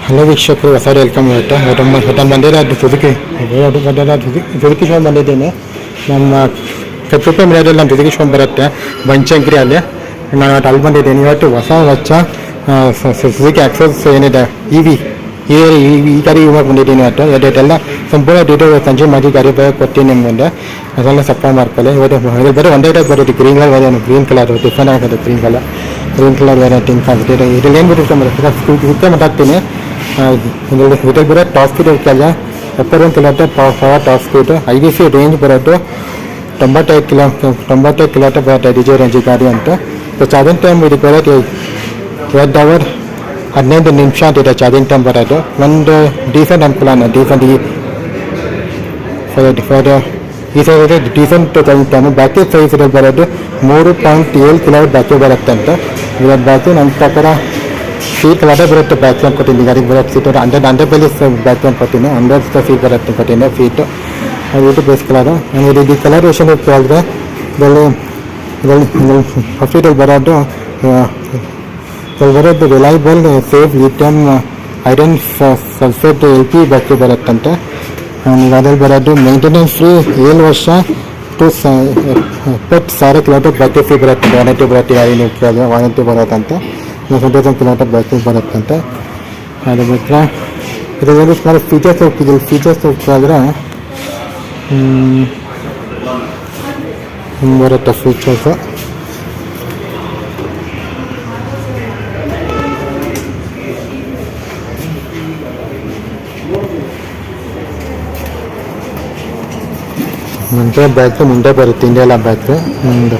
Hello ವೀಕ್ಷಕರು, ಹೊಸ welcome ಆಯಿತಾ. ಹೋಟೆಲ್ ಬಂದಿಲ್ಲ, ಅದು ಸುಜುಕಿ ಸುಜುಕಿ ಶೋ ಬಂದಿದ್ದೀನಿ. ನಮ್ಮ ಕಪ್ಪೆ ಮಿರಾದಲ್ಲಿ ನಮ್ಮ ಸುಜುಕಿ ಶೋ ಬರುತ್ತೆ ಬನಶಂಕರಿ ಅಲ್ಲಿ. ನಾನು ಅಲ್ಲಿ ಬಂದಿದ್ದೀನಿ. ಇವತ್ತು ಹೊಸ ಸುಜುಕಿ ಆಕ್ಸೆಸ್ ಏನಿದೆ ಈ ಗಾಡಿ ಇವಾಗ ಬಂದಿದ್ದೀನಿ. ಇವತ್ತೆಲ್ಲ ಸಂಪೂರ್ಣ ಡೀಟೇಲ್ ಸಂಜೆ ಮಾಡಿ ಗಾಡಿ ಬಗ್ಗೆ ಕೊಡ್ತೀನಿ ನಿಮ್ಮ ಮುಂದೆ. ಅದೆಲ್ಲ ಸಪ್ಲೈ ಮಾಡ್ಕೊಳ್ಳಿ. ಇವತ್ತು ಬರೀ ಒಂದೇ ಟೈಪ್ ಬರುತ್ತೆ, ಗ್ರೀನ್ ಕಲರ್ ಬೇರೆ, ಗ್ರೀನ್ ಕಲರ್ ಡಿಫ್ರೆಂಟ್ ಆಗುತ್ತೆ. ಗ್ರೀನ್ ಕಲರ್ ಬೇರೆ ಟಿಂಕ್ ಆಗುತ್ತೆ. ಇದರಲ್ಲಿ ಏನು ಬರುತ್ತೆ ಮಾತಾಡ್ತೀನಿ. ಇದರಲ್ಲಿ ಬರೋ ಟಾಪ್ ಸ್ಪೀಡ್ ಇರ್ತಲ್ಲ, 71 kilometre power top speed. IDC range ಬರೋದು 95 ಕಿಲೋಮೀಟರ್ ಬರುತ್ತೆ DJ ರೇಂಜ್ ಗಾಡಿ ಅಂತ. ಚಾರ್ಜಿಂಗ್ ಟೈಮ್ ಇದಕ್ಕೆ ಬರೋದು 2 ಅವರ್ 15 ನಿಮಿಷ ಅಂತಿದೆ ಚಾರ್ಜಿಂಗ್ ಟೈಮ್ ಬರೋದು. ಒಂದು ಡೀಸೆಂಟ್ ಅನುಕೂಲ, decent charging time. Battery size ಇರೋದು ಬರೋದು 3.7 ಕಿಲೋಮೀಟರ್ ಬ್ಯಾಟ್ರಿ ಬರುತ್ತೆ ಅಂತ. ಇವತ್ತು ಬ್ಯಾಟ್ರಿ ನನ್ನ ಪ್ರಕಾರ ಸೀಟ್ ಅದೇ ಬರುತ್ತೆ. ಬ್ಯಾಟ್ರಿ ಅಂತ ಕೊಟ್ಟಿದ್ದೀನಿ ಗಾಡಿಗೆ ಬರೋದು ಸೀಟ್ 100 ಬೆಲೆ ಬ್ಯಾಟ್ರಿ ಅಂತ ಕೊಟ್ಟಿನಿ. 100 ಸೀಟ್ ಬರುತ್ತೆ ಕೊಟ್ಟಿನಿ ಸೀಟು. ಅದು ಬೇಸ್ ಕಲರು. ಈ ಕಲರ್ ವೇಷನ್ ಕೇಳಿದ್ರೆ ಇದರಲ್ಲಿ ಫಸ್ಟ್ ಬರೋದು reliable safe lithium iron sulphate LP battery ಬರುತ್ತಂತೆ. ಅದ್ರಲ್ಲಿ ಬರೋದು ಮೇಂಟೆನೆನ್ಸ್ ಫ್ರೀ 7 ವರ್ಷ ಟು 70,000 ಕಿಲೋಮೀಟರ್ ಬ್ಯಾಟ್ರಿ ಫ್ರೀ ಬರುತ್ತೆ. ವಾರಂಟಿ ಬರುತ್ತೆ. ನೀವು ಕೇಳಿದ್ರೆ ವಾರಂಟಿ ಬರೋದಂತೆ. 20,000 ಕಿಲೋಮೀಟರ್ ಬ್ಯಾಟ್ರಿ ಬರುತ್ತಂತೆ. ಅದು ಬಿಟ್ಟರೆ ಇದರಲ್ಲಿ ಸುಮಾರು ಫೀಚರ್ಸ್ ಹೋಗ್ತಾಯಿದ್ರೆ ಬರುತ್ತೆ ಫೀಚರ್ಸು. ಮುಂದೆ ಬರುತ್ತೆ ಇಂಡಿಯಲ್ಲ ಬ್ಯಾಟ್ರಿ. ಒಂದು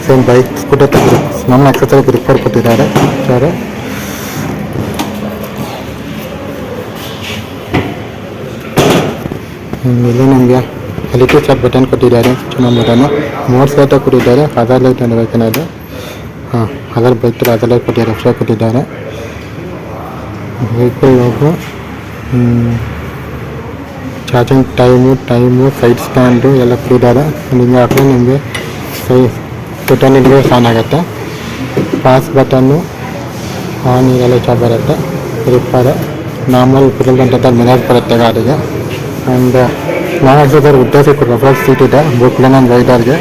ಸೇಮ್ ಬೈಕ್ ಸ್ಕೂಟರ್ ನಮ್ಮ ಎಕ್ಸಸೈಸ್ ಗ್ರಿಪ್ಪರ್ ಕೊಟ್ಟಿದ್ದಾರೆ ಸರ್. ಇಲ್ಲಿ ನಮಗೆ ಎಲೆಕ್ಟ್ರಿಕ್ ಸ್ಟಾರ್ಟ್ ಬಟನ್ ಕೊಟ್ಟಿದ್ದಾರೆ. ಚೆನ್ನಾಗಿ ಬಟನ್ನು ಮೋಡ್ಸ್ ಲೈಟ್ ಕೊಟ್ಟಿದ್ದಾರೆ. ಅದರ್ ಲೈಟ್ ಬೇಕೇನಾದ್ರು ಅದರ್ ಬೈಕ್ ಅದರ್ ಲೈಟ್ ಕೊಟ್ಟಿದ್ದಾರೆ. ಎಕ್ಸ್ಟ್ರಾ ಕೊಟ್ಟಿದ್ದಾರೆ. Vehicle logo, charging time side stand ಎಲ್ಲ ಕೊಟ್ಟಿದ್ದಾರೆ. ನಿಮಗೆ ಹಾಕಿದ್ರೆ ನಿಮಗೆ ಬಟನ್ ಇದ್ರೆ ಆನ್ ಆಗುತ್ತೆ. ಪಾಸ್ ಬಟನ್ನು ಆನ್ ಇದೆಲ್ಲ ಚಾರ್ಜ್ ಬರುತ್ತೆ. ರಿಪ್ಪರ್ ನಾರ್ಮಲ್ ಪೆಟ್ರೋಲ್ ಗಂಟೆ ಮಿರಾಜ್ ಬರುತ್ತೆ ಗಾಡಿಗೆ. ಆ್ಯಂಡ್ ನಾನ್ ಎಕ್ಸಸೈಸ್ ಉದ್ದೇಶ ರೆಫ್ರೆನ್ಸ್ ಸೀಟ್ ಇದೆ ಬೋಟ್ ಪ್ಲೇನ್ ಆ್ಯಂಡ್ ರೈಡರ್ಗೆ.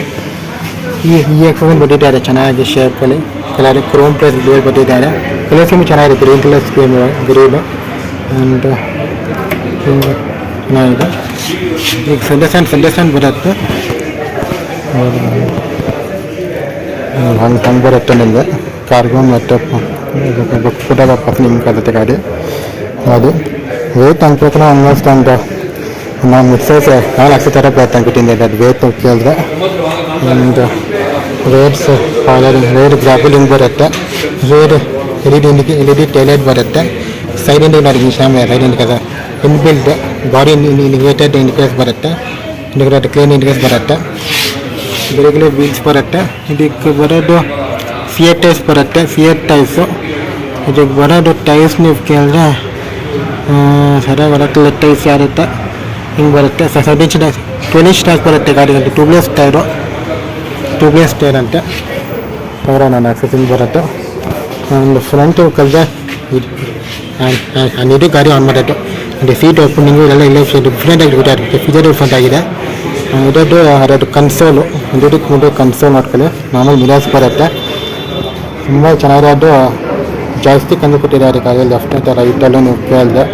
ಈ ಎಕ್ಸಸೈಸ್ ಬಂದಿದ್ದಾರೆ ಚೆನ್ನಾಗಿ ಶೇಪಲ್ಲಿ. ಕಲರ್ ಕ್ರೋಮ್ ಪ್ಲೇಸ್ ಬೇರೆ ಬಂದಿದ್ದಾರೆ. ಕಲರ್ ಸ್ಕೀಮ್ ಚೆನ್ನಾಗಿದೆ. Green colour scheme green and ಚೆನ್ನಾಗಿದೆ. ಈಗ ಸಂಡೇಸನ್ ಬರುತ್ತೆ. ಹಂಗೆ ಬರುತ್ತೆ ನಿಮಗೆ ಕಾರ್ಗೋ ಮತ್ತು ಫುಟದ ಪಕ್ಕ ನಿಮ್ಗೆ ಆಗುತ್ತೆ ಗಾಡಿ. ಅದು ವೇಟ್ ಅನ್ಕೋತಾರೆ ಆಲ್ಮೋಸ್ಟ್ ಒಂದು ನಾನು ಮಿಕ್ಸೈಸ್ 4 ಲಕ್ಷ ಥರ ಬರುತ್ತೆ ಅನ್ಬಿಟ್ಟಿದ್ದೆ. ಅದು ವೇಟ್ ಕೇಳಿದ್ರೆ ಒಂದು ರೇಡ್ಸ್ ರೇಡ್ ಗ್ರಾಫಿಲಿಂಗ್ ಬರುತ್ತೆ. ರೇಡ್ LED ಟೈಲೈಟ್ ಬರುತ್ತೆ. Side indicator side indicator inbuilt body indicated indicators ಬರುತ್ತೆ. ಇಂಡಿಕೇಟರ್ ಕ್ಲೀನ್ ಇಂಡಿಕೇಟರ್ಸ್ ಬರುತ್ತೆ. ರೆಗ್ಯುಲರ್ ವೀಲ್ಸ್ ಬರುತ್ತೆ. ಇದಕ್ಕೆ ಬರೋದು ಫಿಯಟ್ ಟೈರ್ಸ್ ಬರುತ್ತೆ. ಫಿಯಟ್ ಟೈರ್ಸು ಇದಕ್ಕೆ ಬರೋದು ಟೈರ್ಸ್ ನೀವು ಕೇಳಿದ್ರೆ ಸರಿಯಾಗಿ ಬರುತ್ತೆ. ಟೈರ್ಸ್ ಯಾರುತ್ತೆ ಹಿಂಗೆ ಬರುತ್ತೆ. 12 ಟೈರ್ಸ್ ಬರುತ್ತೆ ಗಾಡಿಗೆ. ಟ್ಯೂಬ್ಲೆಸ್ ಟೈರ್ ಅಂತೆ ಅವರ ನಾನು ಆಕ್ಸೆಸಿಂಗ್ ಬರುತ್ತೆ. ಒಂದು ಫ್ರಂಟು ಕಲ್ದೆ ಇದು ಗಾಡಿ ಆನ್ ಮಾಡೋದು. ಅಂದರೆ ಸೀಟ್ ಓಪನಿಂಗು ಎಲ್ಲ ಇಲ್ಲ ಡಿಫ್ರೆಂಟಾಗಿ ಫೀಚರ್ ಡಿಫ್ರೆಂಟ್ ಆಗಿದೆ. ಇದೊಂದು ಅದರದ್ದು ಕನ್ಸೋಲು ಇದಕ್ಕೆ ಮುಂದೆ ಕನ್ಸೋಲ್ ಮಾಡ್ಕೊಳ್ಳಿ. ನಾರ್ಮಲ್ ಮಿರಾಸ್ ಬರುತ್ತೆ. ತುಂಬ ಚೆನ್ನಾಗಿರೋದು. ಜಾಸ್ತಿ ಕಂಡು ಕೊಟ್ಟಿದ್ದಾರೆ ಗಾಡಿ. ಲೆಫ್ಟ್ ಅಂತ ರೈಟಲ್ಲೂ ನೀವು ಕೇಳಿದೆ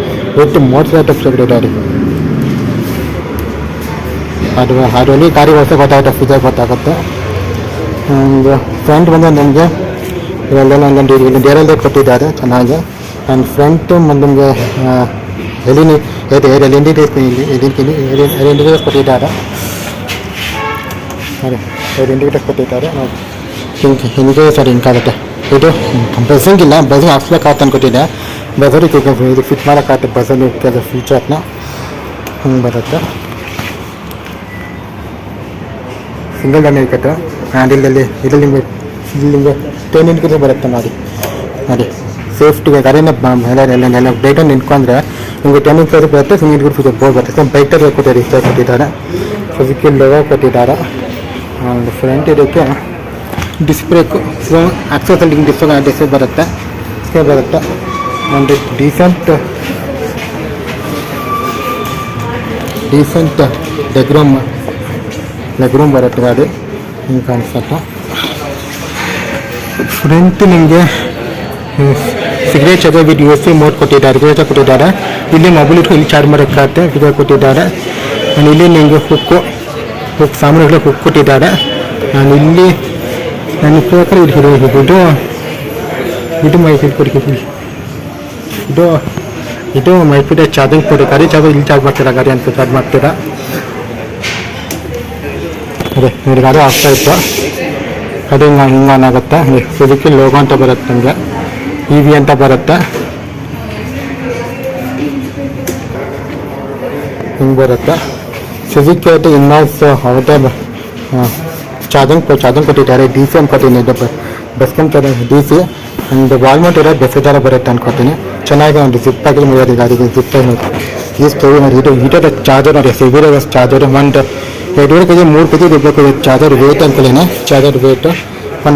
ಒಟ್ಟು ಮೋಟರ್ ಲೈಟ್ ಕೊಟ್ಟಿದ್ದಾರೆ. ಅದರಲ್ಲಿ ಗಾಡಿ ಹೊಸ ಗೊತ್ತಾಗುತ್ತೆ, ಫೀಚರ್ ಗೊತ್ತಾಗುತ್ತೆ. ಒಂದು ಫ್ರಂಟ್ ಬಂದು ನಿಮಗೆ ಇವೆಲ್ಲ ಒಂದು ಡೇರಲ್ಲೇ ಕೊಟ್ಟಿದ್ದಾರೆ ಚೆನ್ನಾಗಿ. ಆ್ಯಂಡ್ ಫ್ರಂಟು ನಿಮಗೆ ಇಂಡಿಕೇಟರ್ಸ್ ಕೊಟ್ಟಿದ್ದಾರೆ. ಇಂಡಿಕೇಟರ್ಸ್ ಕೊಟ್ಟಿದ್ದಾರೆ. ಹಿಂಗೆ ಸರಿ ಹಿಂಗಾಗುತ್ತೆ. ಇದು ಬಸ್ಸಿಂಗ್ ಇಲ್ಲ, ಬಸ್ಸಿಂಗ್ ಹಾಕ್ಸ್ಬೇಕಾಗತ್ತೆ ಅನ್ಕೊಟ್ಟಿದ್ದೆ. ಬಸ್ಸಲ್ಲಿ ಇದು ಫಿಟ್ ಮಾಡೋಕ್ಕಾಗುತ್ತೆ ಬಸ್ಸಲ್ಲಿ ಕೆಲವು ಫೀಚರ್ನ ಹಿಂಗೆ ಬರುತ್ತೆ. ಸಿಂಗಲ್ ಡನ್ ಇಂಡಿಕೇಟರ್ ಆ್ಯಂಡ್ ಇದರಲ್ಲಿ ನಿಮಗೆ 10 ಇಂಡಿಕೇಟರ್ ಬರುತ್ತೆ ನೋಡಿ ಸೇಫ್ಟಿಗೆ ಗಾಡಿನ ಎಲ್ಲ ಡೇಟನ್ನು ನಿಂತ್ಕೊಂಡ್ರೆ ನಿಮಗೆ 10 ಇಂಡಿಕೇಟರ್ ಬರುತ್ತೆ. ಸಿಂಗಲ್ ಇಂಡಿಕೇಟರ್ ಫೀಚರ್ ಬೋರ್ಡ್ ಬರುತ್ತೆ. ಬೈಟರ್ ಕೊಟ್ಟಿದ್ದಾರೆ, ಇಷ್ಟ ಕೊಟ್ಟಿದ್ದಾರೆ. ಸುಜುಕಿ ಲೋಗೋ ಕೊಟ್ಟಿದ್ದಾರೆ. ಆ್ಯಂಡ್ ಫ್ರಂಟ್ ಇದಕ್ಕೆ ಡಿಸ್ಕ್ ಬ್ರೇಕು ಆಕ್ಸೆಸಲ್ಲಿ ಡಿಸ್ಕ್ ಬರುತ್ತೆ. ಒಂದು ಡೀಸೆಂಟ್ ಲೆಗ್ ರೂಮ್ ಬರುತ್ತೆ ಗಾಡಿ ಹಿಂಗೆ ಕಾಣಿಸುತ್ತೆ. ಫ್ರಂಟ್ ನಿಮಗೆ ಸಿಗ್ನೇಚರ್ ವಿತ್ USB ಮೋಡ್ ಕೊಟ್ಟಿದ್ದಾರೆ. ಇಲ್ಲಿ ಮೊಬೈಲ್ ಇಟ್ಟು ಇಲ್ಲಿ ಚಾರ್ಜ್ ಮಾಡೋಕ್ಕಾಗುತ್ತೆ ಇದು ಕೊಟ್ಟಿದ್ದಾರೆ. ಇಲ್ಲಿ ನಿಮಗೆ ಹುಕ್ ಸಾಮಾನುಗಳು ಹುಕ್ ಕೊಟ್ಟಿದ್ದಾರೆ. ನಾನು ಇಲ್ಲಿ ನನ್ನ ಪ್ರಕಾರ ಇದು ಮೈಫಿಟ್ ಕೊಡ್ತೀವಿ. ಇದು ಮೈಫಿಟ್ ಚಾರ್ಜಿಂಗ್ ಕೊಡಿ. ಗಾಡಿ ಚಾರ್ಜ್ ಇಲ್ಲಿ ಚಾರ್ಜ್ ಮಾಡ್ತೀರಾ, ಗಾಡಿ ಅಂತ ಚಾರ್ಜ್ ಮಾಡ್ತೀರಾ. ಅದೇ ನೋಡಿ ಗಾಡಿ ಆಗ್ತಾ ಇತ್ತು, ಅದು ಹಿಂಗೆ ಆನ್ ಆಗುತ್ತೆ. ಸುಜುಕಿ ಲೋಗೋ ಅಂತ ಬರುತ್ತೆ, ನಿಮಗೆ EV ಅಂತ ಬರುತ್ತೆ, ಹಿಂಗೆ ಬರುತ್ತೆ. ಸುಜುಕಿ ಆಯಿತು ಇನ್ವಾಯ್ಸ್ ಅವ್ರದ್ದೇ ಚಾರ್ಜಿಂಗ್ ಕೊಟ್ಟಿದ್ದಾರೆ. DC ಅನ್ಕೋತೀನಿ, ಬೆಸ್ಕಾಮ್ ಚಾರ್ಜಿಂಗ್ DC ಒಂದು ವಾಲ್ಮೌಂಟ್ ಇರೋ ಬೆಸ್ಟ್ ಥರ ಬರುತ್ತೆ ಅನ್ಕೋತೀನಿ. ಚೆನ್ನಾಗಿ ಒಂದು ಜಿಪ್ ಆಗಿ ಮುಗಿಯೋದು ಗಾಡಿಗೆ. ಜಿಪ್ ಈ ಸ್ಟೋರಿ ನೋಡಿ, ಇದು ಚಾರ್ಜರ್ ನೋಡಿ, ಸಿವಿರ್ ಚಾರ್ಜರ್ ಒಂದು 2.5 kg 3 kg ಇರಬೇಕು ಚಾರ್ಜರ್ ವೇಟ್ ಅಂತಲೇ. ಚಾರ್ಜರ್ ವೇಟ್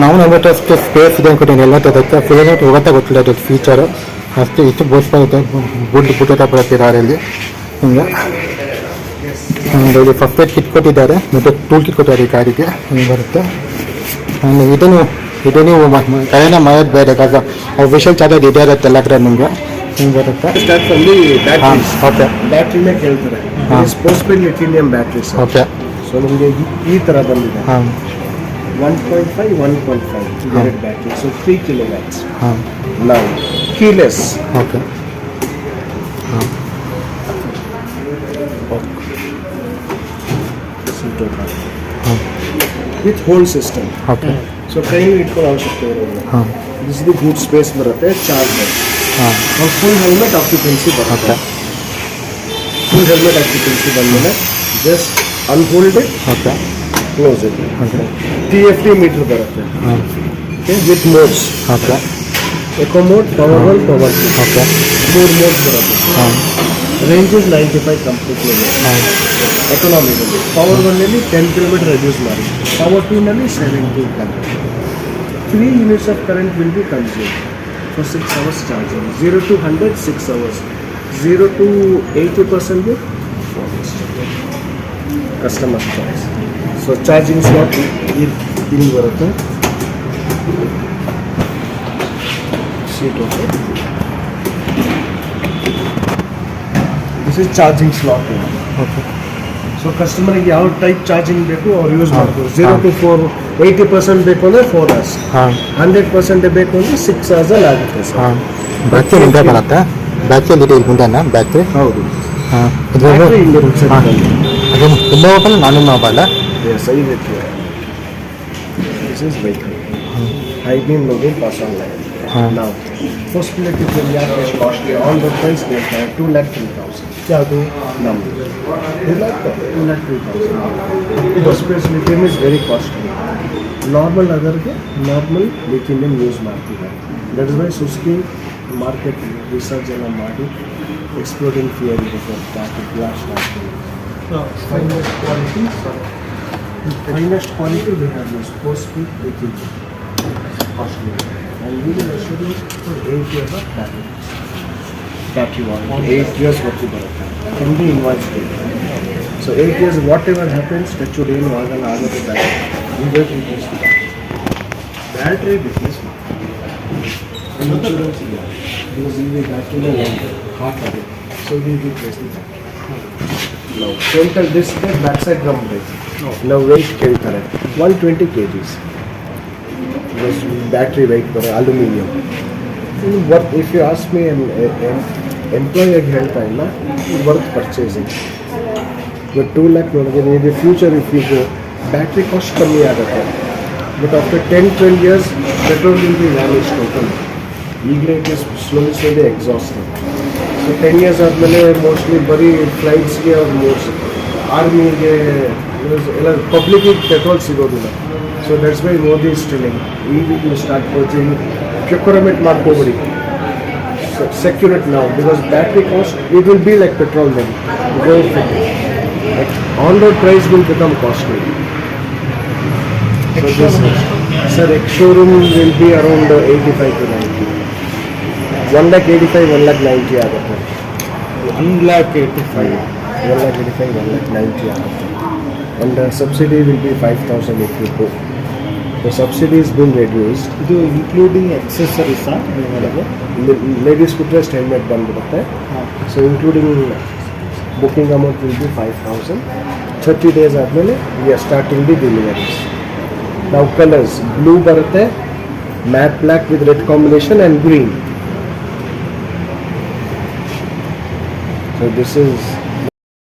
ನಾವು ನೋಡ್ಬಿಟ್ಟು ಅಷ್ಟು ಸ್ಪೇಸ್ ಇದೆ ಅನ್ಕೋತೀನಿ. ಎಲ್ಲ ಅದಕ್ಕೆ ಫುಲ್ ಹೋಗುತ್ತೆ ಗೊತ್ತಿಲ್ಲ ಅದು ಫೀಚರು. ಅಷ್ಟು ಇಷ್ಟು ಬೋಸ್ಪಾಗುತ್ತೆ, ಬುಡ್ಡ ಬರುತ್ತೆ ಗಾಡಿಯಲ್ಲಿ. ಹಿಂಗೆ ಒಂದು ಫಸ್ಟ್ ಏಡ್ ಕಿಟ್ ಕೊಟ್ಟಿದ್ದಾರೆ ಮತ್ತು ಟೂಲ್ ಕಿಟ್ ಕೊಟ್ಟಿದ್ದಾರೆ ಈ ಗಾಡಿಗೆ. ಹಿಂಗೆ ಬರುತ್ತೆ. ಇದು ನೀವು ಕರೆನ ಮಾಡೋದು ಬೇರೆ, ವಿಷಲ್ ಚಾರ್ಜರ್ ಇದೆ ಇರುತ್ತೆ ಎಲ್ಲ ಕಡೆ ನಿಮಗೆ. ಹಿಂಗೆ ಬರುತ್ತೆ. ಓಕೆ, ಬ್ಯಾಟ್ರಿನೇ ಕೇಳ್ತಾರೆ. Postpaid lithium batteries. Okay, so ನಿಮಗೆ ಈ ಥರ ಬಂದಿದೆ. 1.5 ಎರಡು ಬ್ಯಾಟ್ರಿ, ಸೊ 3 kilowatts. ನಾವು keyless. Okay, with hold system. Okay, so ಕೈಲಿ ಇಟ್ಕೊಳ್ಳೋ ಅವಶ್ಯಕತೆ ಇರೋದಿಲ್ಲ. ದಿಸ್ ದಿ ಗೂಡ್ ಸ್ಪೇಸ್ ಬರುತ್ತೆ. ಚಾರ್ಜರ್, ಫುಲ್ ಹೆಲ್ಮೆಟ್ ಆಕ್ಯುಪೆನ್ಸಿ ಬರುತ್ತೆ. ಫುಲ್ ಹೆಲ್ಮೆಟ್ ಆಕ್ಯುಪೆನ್ಸಿ ಬಂದಮೇಲೆ just unhold it, close it. TFT meter ಬರುತ್ತೆ with modes. Okay, eco mode, power 1, power 2. Okay, 4 modes ಬರುತ್ತೆ. Range is 95 completely. Economically power 1ನಲ್ಲಿ 10 km reduce ಮಾಡಿ, power 2ನಲ್ಲಿ 70 current. 3 units of current will be consumed for 6 hours charging. 0 to 100 6 hours, 0 to 80% with 4 hours. Customer choice. So charging slot ಇಲ್ಲಿ ಬರುತ್ತೆ. Seat okay. This is charging slot. Okay. So ಕಸ್ಟಮರ್ಗೆ ಯಾವ type charging ಬೇಕು ಅವ್ರು use ಮಾಡ್ಬೋದು. 0 to 4 80% ಬೇಕು ಅಂದರೆ 4 hours, 100% ಬೇಕು ಅಂದರೆ 6 hours ಅಲ್ಲಿ ಆಗುತ್ತೆ ಸರ್. ಬ್ಯಾಟ್ರಿ ಮುಂದೆ ಬರುತ್ತೆ. ಬ್ಯಾಟ್ರಿ ಇದೆ ಮುಂದೆನಾ ಬ್ಯಾಟ್ರಿ? ಹೌದು. ಅದು ತುಂಬ ಮೊಬೈಲ್ ನಾನು mobile. Yes, I with this is vehicle. I been mobile pass online. ನಾವು ಪಾಸಿಬಿಲಿಟಿ ಯಾಕೆ ಕಾಸ್ಟ್ಲಿ ಆನ್ ದ ಪ್ರೈಸ್ ಬೇಕಾದ್ರೆ 2,03,000. ಯಾವುದು ನಮ್ಮದು 2,03,000. Possibility lithium is very costly. Normal ಅದರಿಗೆ ನಾರ್ಮಲ್ ಲಿಥಿಯಂ ಯೂಸ್ ಮಾಡ್ತಿದ್ದಾರೆ. That is why Suzuki market research ಎಲ್ಲ ಮಾಡಿ exploding fear ಇರುತ್ತೆ. ಬ್ಲಾಸ್ಟ್ ಆಗ್ತದೆ. finest quality we have used post-peak lithium costly, and we will assure you for 8 years of battery warranty. 8 years worth can be invoiced. So 8 years whatever happens, that should even organ other battery, we will replace the battery replacement. Insurance, because we will battery hot it, so we will replace the battery. Now total this is the backside drum brake. Now weight ಕೇಳ್ತಾರೆ 120 kgs. This battery weight for aluminium. What if you ask me, employee ಹೇಳ್ತಾ ಇಲ್ಲ, worth purchasing. But 2 lakh ನೋಡಿದ್ರೆ in the future if you go, battery cost ಕಮ್ಮಿ ಆಗುತ್ತೆ. But after 10-12 years, petrol will be vanished totally. ಈಗಲೇ it is slowly exhausted. So 10 years ಆದಮೇಲೆ mostly ಬರೀ ಫ್ಲೈಟ್ಸ್ಗೆ ಅವ್ರು ಮೋಸ್ಟ್ ಆರ್ಮಿಗೆ ಎಲ್ಲ ಪಬ್ಲಿಕ್ಕಿಗೆ ಪೆಟ್ರೋಲ್ ಸಿಗೋದಿಲ್ಲ. So that's why Modi is telling we will start purchasing, procurement ಮಾಡ್ಕೋಬಿಡಿ, secure it now, because battery cost, it will be like petrol then. On-road price will become costly. So this, sir, showroom will be around 85 to 90. 1,85,000 1,90,000 ಆಗುತ್ತೆ. 1,85,000. 1,85,000 1,90,000 ಆಗುತ್ತೆ. And subsidy will be 5,000 if you go. The subsidy is being reduced. ಇದು including ಎಕ್ಸೆಸರೀಸಾ ನೀವು ಹೇಳೋದು? Ladies footrest helmet ಬಂದ್ಬಿಡುತ್ತೆ. So including booking amount will be 5,000. 30 days ಆದಮೇಲೆ we are starting the deliveries. ನಾವು colours blue ಬರುತ್ತೆ, mat black with red combination and green. So this is